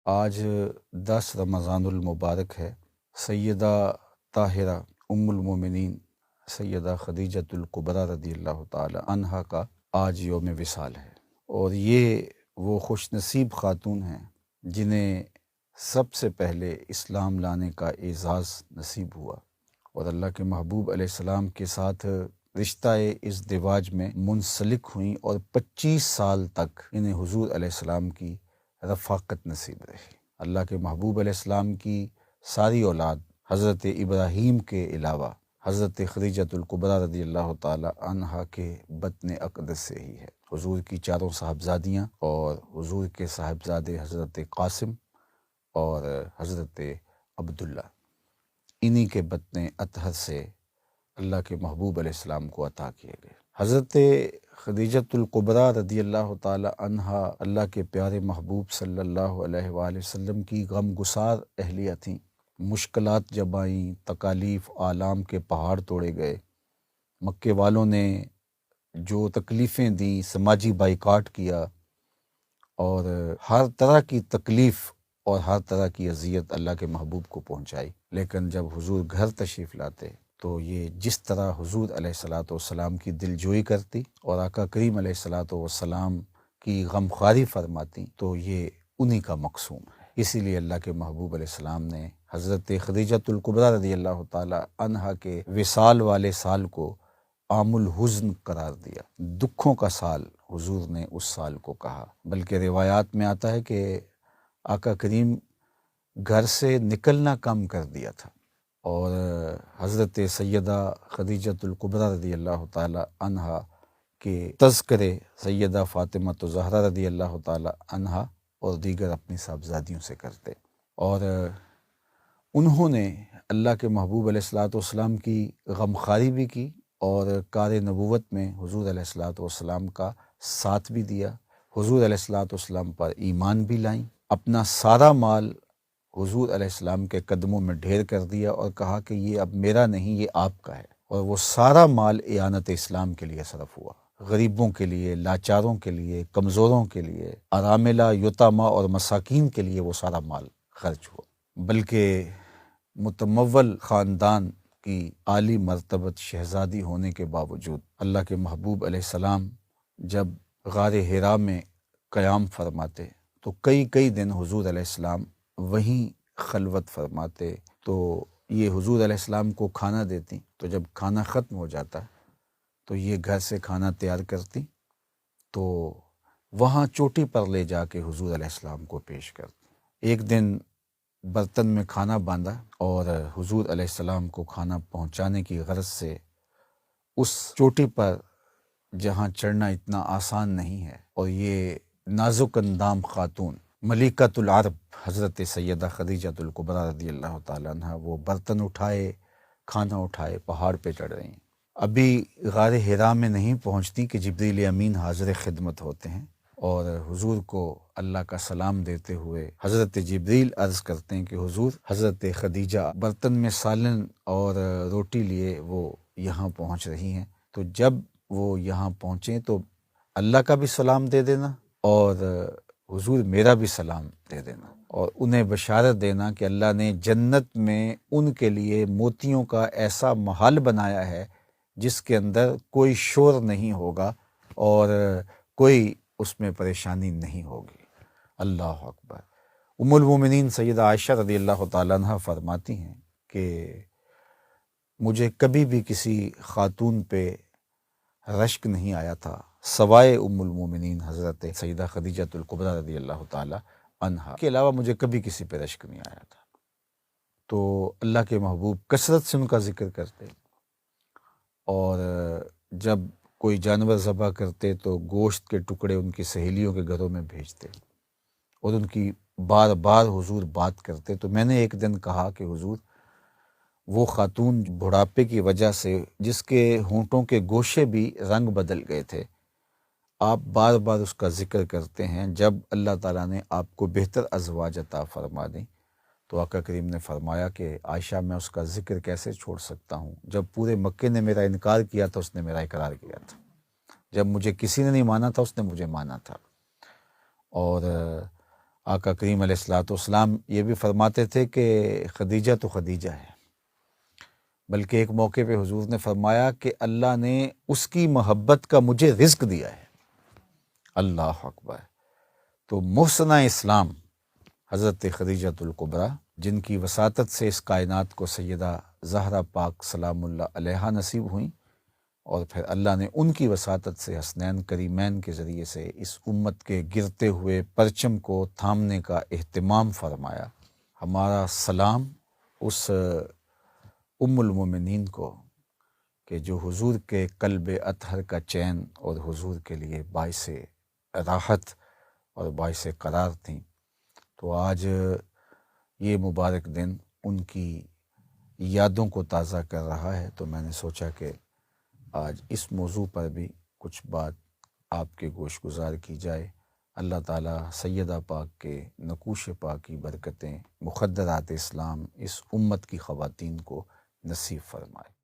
آج 10 رمضان المبارک ہے۔ سیدہ طاہرہ ام المومنین سیدہ خدیجۃ الکبریٰ رضی اللہ تعالی عنہا کا آج یوم وصال ہے، اور یہ وہ خوش نصیب خاتون ہیں جنہیں سب سے پہلے اسلام لانے کا اعزاز نصیب ہوا، اور اللہ کے محبوب علیہ السلام کے ساتھ رشتہ ازدواج میں منسلک ہوئیں، اور 25 سال تک انہیں حضور علیہ السلام کی رفاقت نصیب رہی۔ اللہ کے محبوب علیہ السلام کی ساری اولاد حضرت ابراہیم کے علاوہ حضرت خدیجۃ الکبریٰ رضی اللہ تعالی عنہا کے بطن اقدس سے ہی ہے۔ حضور کی چاروں صاحبزادیاں اور حضور کے صاحبزادے حضرت قاسم اور حضرت عبداللہ، انہی کے بطن اطہر سے اللہ کے محبوب علیہ السلام کو عطا کیے گئے۔ حضرت خدیجۃ الکبریٰ رضی اللہ تعالی عنہا اللہ کے پیارے محبوب صلی اللہ علیہ وآلہ وسلم کی غم گسار اہلیہ تھیں۔ مشکلات جب آئیں، تکالیف آلام کے پہاڑ توڑے گئے، مکے والوں نے جو تکلیفیں دیں، سماجی بائیکاٹ کیا، اور ہر طرح کی تکلیف اور ہر طرح کی اذیت اللہ کے محبوب کو پہنچائی، لیکن جب حضور گھر تشریف لاتے تو یہ جس طرح حضور علیہ السلام کی دلجوئی کرتی اور آقا کریم علیہ السلام کی غمخواری فرماتی، تو یہ انہی کا مقصوم ہے۔ اسی لیے اللہ کے محبوب علیہ السلام نے حضرت خدیجۃ الکبریٰ رضی اللہ تعالی عنہا کے وصال والے سال کو عام الحزن قرار دیا، دکھوں کا سال حضور نے اس سال کو کہا۔ بلکہ روایات میں آتا ہے کہ آقا کریم گھر سے نکلنا کم کر دیا تھا، اور حضرت سیدہ خدیجۃ الکبریٰ رضی اللہ تعالی عنہا کے تذکرے سیدہ فاطمہ زہرا رضی اللہ تعالی عنہا اور دیگر اپنی صاحبزادیوں سے کرتے، اور انہوں نے اللہ کے محبوب علیہ السلام کی غمخواری بھی کی، اور کار نبوت میں حضور علیہ السلام کا ساتھ بھی دیا، حضور علیہ السلام پر ایمان بھی لائیں، اپنا سارا مال حضور علیہ السلام کے قدموں میں ڈھیر کر دیا، اور کہا کہ یہ اب میرا نہیں، یہ آپ کا ہے، اور وہ سارا مال اعانت اسلام کے لیے صرف ہوا، غریبوں کے لیے، لاچاروں کے لیے، کمزوروں کے لیے، اراملہ، یتامہ اور مساکین کے لیے وہ سارا مال خرچ ہوا۔ بلکہ متمول خاندان کی عالی مرتبت شہزادی ہونے کے باوجود اللہ کے محبوب علیہ السلام جب غار حرا میں قیام فرماتے تو کئی دن حضور علیہ السلام وہیں خلوت فرماتے، تو یہ حضور علیہ السلام کو کھانا دیتی، تو جب کھانا ختم ہو جاتا تو یہ گھر سے کھانا تیار کرتی، تو وہاں چوٹی پر لے جا کے حضور علیہ السلام کو پیش کرتی۔ ایک دن برتن میں کھانا باندھا، اور حضور علیہ السلام کو کھانا پہنچانے کی غرض سے اس چوٹی پر جہاں چڑھنا اتنا آسان نہیں ہے، اور یہ نازک اندام خاتون ملکۃ العرب حضرت سیدہ خدیجۃ الکبریٰ رضی اللہ تعالیٰ عنہ وہ برتن اٹھائے، کھانا اٹھائے، پہاڑ پہ چڑھ رہی ہیں۔ ابھی غار حرا میں نہیں پہنچتی کہ جبریل امین حاضر خدمت ہوتے ہیں، اور حضور کو اللہ کا سلام دیتے ہوئے حضرت جبریل عرض کرتے ہیں کہ حضور، حضرت خدیجہ برتن میں سالن اور روٹی لیے وہ یہاں پہنچ رہی ہیں، تو جب وہ یہاں پہنچیں تو اللہ کا بھی سلام دے دینا، اور حضور میرا بھی سلام دے دینا، اور انہیں بشارت دینا کہ اللہ نے جنت میں ان کے لیے موتیوں کا ایسا محل بنایا ہے جس کے اندر کوئی شور نہیں ہوگا اور کوئی اس میں پریشانی نہیں ہوگی۔ اللہ اکبر۔ ام المومنین سیدہ عائشہ رضی اللہ تعالیٰ عنہ فرماتی ہیں کہ مجھے کبھی بھی کسی خاتون پہ رشک نہیں آیا تھا سوائے ام المومنین حضرت سیدہ خدیجۃ الکبریٰ رضی اللہ تعالی عنہا کے علاوہ مجھے کبھی کسی پہ رشک نہیں آیا تھا۔ تو اللہ کے محبوب کثرت سے ان کا ذکر کرتے، اور جب کوئی جانور ذبح کرتے تو گوشت کے ٹکڑے ان کی سہیلیوں کے گھروں میں بھیجتے، اور ان کی بار بار حضور بات کرتے۔ تو میں نے ایک دن کہا کہ حضور، وہ خاتون بڑھاپے کی وجہ سے جس کے ہونٹوں کے گوشے بھی رنگ بدل گئے تھے، آپ بار بار اس کا ذکر کرتے ہیں، جب اللہ تعالیٰ نے آپ کو بہتر ازواج عطا فرما دیں تو آقا کریم نے فرمایا کہ عائشہ، میں اس کا ذکر کیسے چھوڑ سکتا ہوں؟ جب پورے مکے نے میرا انکار کیا تھا، اس نے میرا اقرار کیا تھا، جب مجھے کسی نے نہیں مانا تھا، اس نے مجھے مانا تھا، اور آقا کریم علیہ الصلوۃ والسلام یہ بھی فرماتے تھے کہ خدیجہ تو خدیجہ ہے، بلکہ ایک موقع پہ حضور نے فرمایا کہ اللہ نے اس کی محبت کا مجھے رزق دیا ہے۔ اللہ اکبر۔ تو محسنہ اسلام حضرت خدیجۃ الکبریٰ، جن کی وساطت سے اس کائنات کو سیدہ زہرا پاک سلام اللہ علیہا نصیب ہوئیں، اور پھر اللہ نے ان کی وساطت سے حسنین کریمین کے ذریعے سے اس امت کے گرتے ہوئے پرچم کو تھامنے کا اہتمام فرمایا۔ ہمارا سلام اس ام المومنین کو کہ جو حضور کے قلب اطہر کا چین اور حضور کے لیے باعث راحت اور باعث قرار تھیں۔ تو آج یہ مبارک دن ان کی یادوں کو تازہ کر رہا ہے، تو میں نے سوچا کہ آج اس موضوع پر بھی کچھ بات آپ کے گوش گزار کی جائے۔ اللہ تعالیٰ سیدہ پاک کے نقوش پاک کی برکتیں، مخدرات اسلام اس امت کی خواتین کو نصیب فرمائے۔